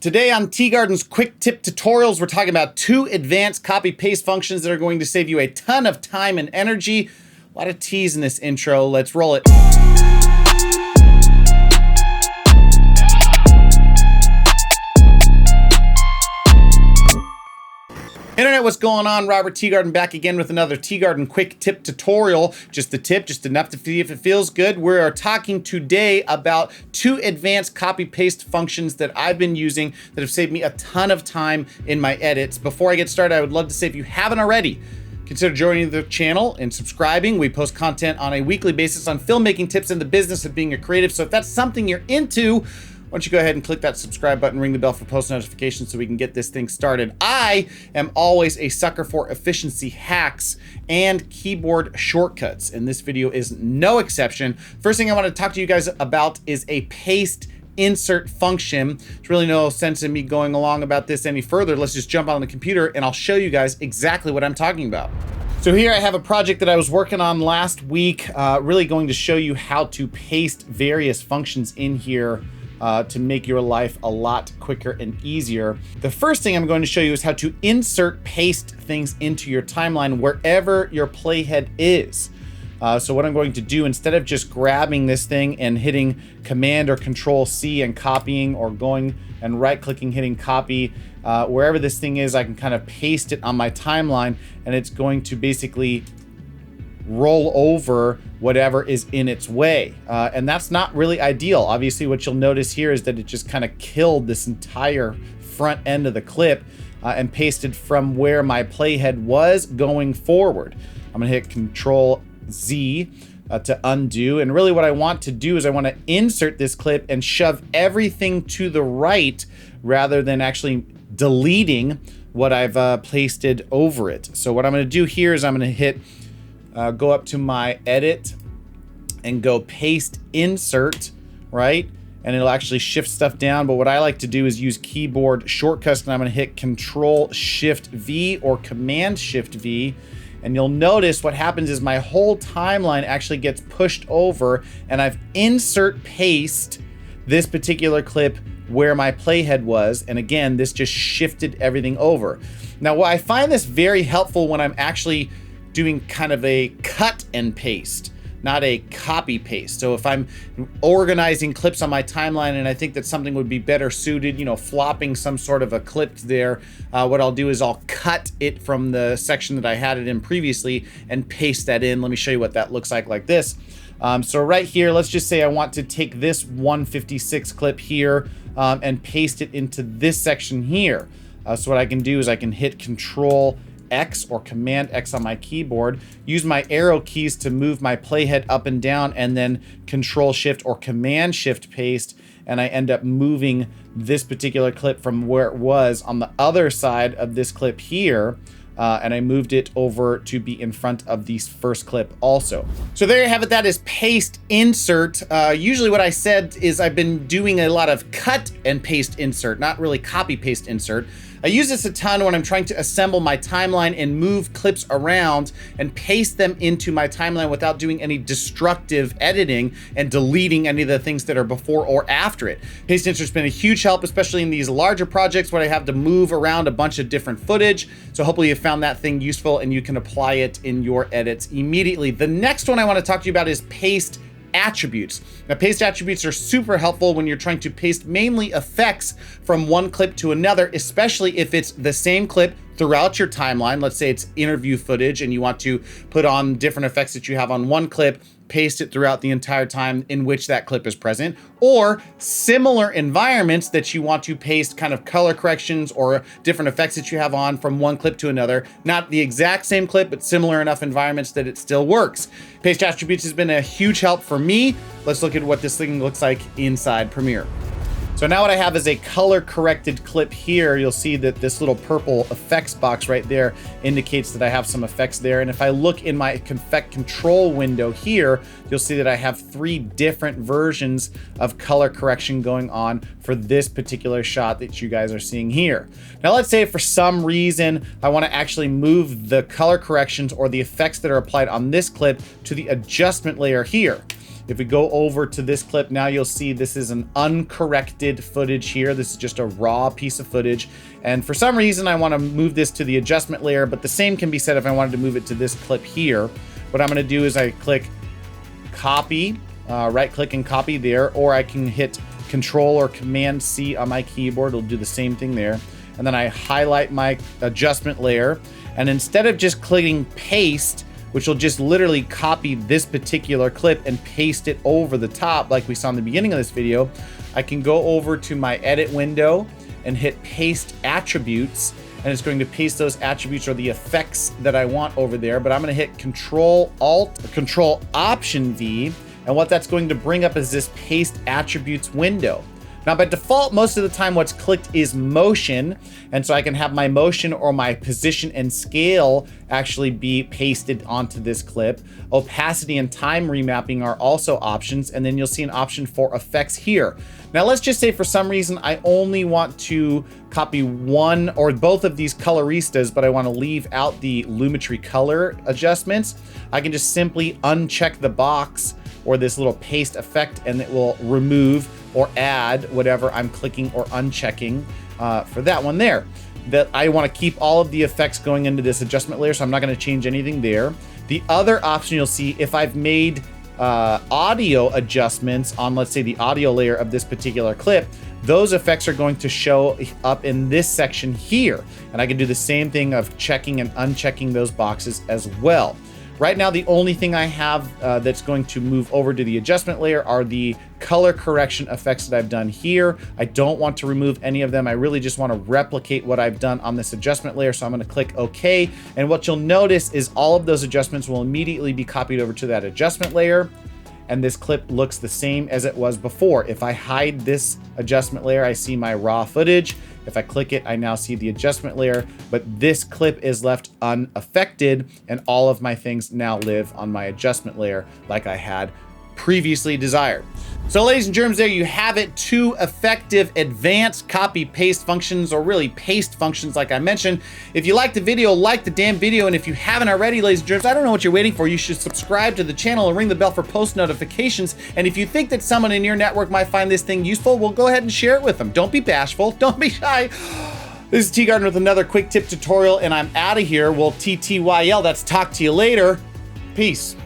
Today on Teegarden's quick tip tutorials, we're talking about 2 advanced copy paste functions that are going to save you a ton of time and energy. A lot of T's in this intro. Let's roll it. Internet, what's going on? Robert Teegarden back again with another Teegarden quick tip tutorial. Just a tip, just enough to see if it feels good. We are talking today about 2 advanced copy paste functions that I've been using that have saved me a ton of time in my edits. Before I get started, I would love to say if you haven't already, consider joining the channel and subscribing. We post content on a weekly basis on filmmaking tips and the business of being a creative. So if that's something you're into, why don't you go ahead and click that subscribe button, ring the bell for post notifications so we can get this thing started. I am always a sucker for efficiency hacks and keyboard shortcuts, and this video is no exception. First thing I want to talk to you guys about is a paste insert function. There's really no sense in me going along about this any further. Let's just jump on the computer and I'll show you guys exactly what I'm talking about. So here I have a project that I was working on last week, really going to show you how to paste various functions in here to make your life a lot quicker and easier. The first thing I'm going to show you is how to insert paste things into your timeline wherever your playhead is. So what I'm going to do, instead of just grabbing this thing and hitting Command or Control C and copying, or going and right clicking, hitting copy, wherever this thing is, I can kind of paste it on my timeline, and it's going to basically roll over whatever is in its way. And that's not really ideal. Obviously, what you'll notice here is that it just kind of killed this entire front end of the clip and pasted from where my playhead was going forward. I'm gonna hit Control Z to undo. And really what I want to do is I want to insert this clip and shove everything to the right rather than actually deleting what I've pasted over it. So what I'm going to do here is I'm going to hit go up to my edit and go paste insert, right? And it'll actually shift stuff down. But what I like to do is use keyboard shortcuts, and I'm going to hit Control Shift V or Command Shift V. And you'll notice what happens is my whole timeline actually gets pushed over, and I've insert paste this particular clip where my playhead was. And again, this just shifted everything over. Now, I find this very helpful when I'm actually doing kind of a cut and paste, not a copy paste. So if I'm organizing clips on my timeline and I think that something would be better suited, you know, flopping some sort of a clip there, what I'll do is I'll cut it from the section that I had it in previously and paste that in. Let me show you what that looks like this. So right here, let's just say I want to take this 156 clip here and paste it into this section here. So what I can do is I can hit Control X or Command X on my keyboard, use my arrow keys to move my playhead up and down, and then Control Shift or Command Shift paste, and I end up moving this particular clip from where it was on the other side of this clip here, and I moved it over to be in front of the first clip also. So there you have it. That is paste insert. Usually what I said is I've been doing a lot of cut and paste insert, not really copy paste insert. I use this a ton when I'm trying to assemble my timeline and move clips around and paste them into my timeline without doing any destructive editing and deleting any of the things that are before or after it. Paste insert's been a huge help, especially in these larger projects where I have to move around a bunch of different footage. So hopefully you found that thing useful and you can apply it in your edits immediately. The next one I want to talk to you about is paste attributes. Now, paste attributes are super helpful when you're trying to paste mainly effects from one clip to another, especially if it's the same clip throughout your timeline. Let's say it's interview footage and you want to put on different effects that you have on one clip, paste it throughout the entire time in which that clip is present, or similar environments that you want to paste kind of color corrections or different effects that you have on from one clip to another. Not the exact same clip, but similar enough environments that it still works. Paste attributes has been a huge help for me. Let's look at what this thing looks like inside Premiere. So now what I have is a color corrected clip here. You'll see that this little purple effects box right there indicates that I have some effects there. And if I look in my effect control window here, you'll see that I have 3 different versions of color correction going on for this particular shot that you guys are seeing here. Now let's say for some reason I want to actually move the color corrections or the effects that are applied on this clip to the adjustment layer here. If we go over to this clip, now you'll see this is an uncorrected footage here. This is just a raw piece of footage. And for some reason, I want to move this to the adjustment layer, but the same can be said if I wanted to move it to this clip here. What I'm going to do is I click copy, right click and copy there, or I can hit Control or Command C on my keyboard. It'll do the same thing there. And then I highlight my adjustment layer. And instead of just clicking paste, which will just literally copy this particular clip and paste it over the top like we saw in the beginning of this video, I can go over to my edit window and hit paste attributes, and it's going to paste those attributes or the effects that I want over there. But I'm going to hit Control Option V, and what that's going to bring up is this paste attributes window. Now, by default, most of the time what's clicked is motion, and so I can have my motion or my position and scale actually be pasted onto this clip. Opacity and time remapping are also options, and then you'll see an option for effects here. Now, let's just say for some reason I only want to copy one or both of these coloristas, but I want to leave out the Lumetri color adjustments. I can just simply uncheck the box or this little paste effect, and it will remove or add whatever I'm clicking or unchecking for that one there. That I want to keep all of the effects going into this adjustment layer, so I'm not going to change anything there. The other option you'll see, if I've made audio adjustments on, let's say, the audio layer of this particular clip, those effects are going to show up in this section here. And I can do the same thing of checking and unchecking those boxes as well. Right now, the only thing I have that's going to move over to the adjustment layer are the color correction effects that I've done here. I don't want to remove any of them. I really just want to replicate what I've done on this adjustment layer. So I'm going to click OK. And what you'll notice is all of those adjustments will immediately be copied over to that adjustment layer. And this clip looks the same as it was before. If I hide this adjustment layer, I see my raw footage. If I click it, I now see the adjustment layer, but this clip is left unaffected, and all of my things now live on my adjustment layer like I had previously desired. So ladies and germs, there you have it. 2 effective advanced copy paste functions, or really paste functions like I mentioned. If you liked the video, like the damn video. And if you haven't already, ladies and germs, I don't know what you're waiting for. You should subscribe to the channel and ring the bell for post notifications. And if you think that someone in your network might find this thing useful, well, go ahead and share it with them. Don't be bashful. Don't be shy. This is Teegarden with another quick tip tutorial, and I'm out of here. Well, TTYL, that's talk to you later. Peace.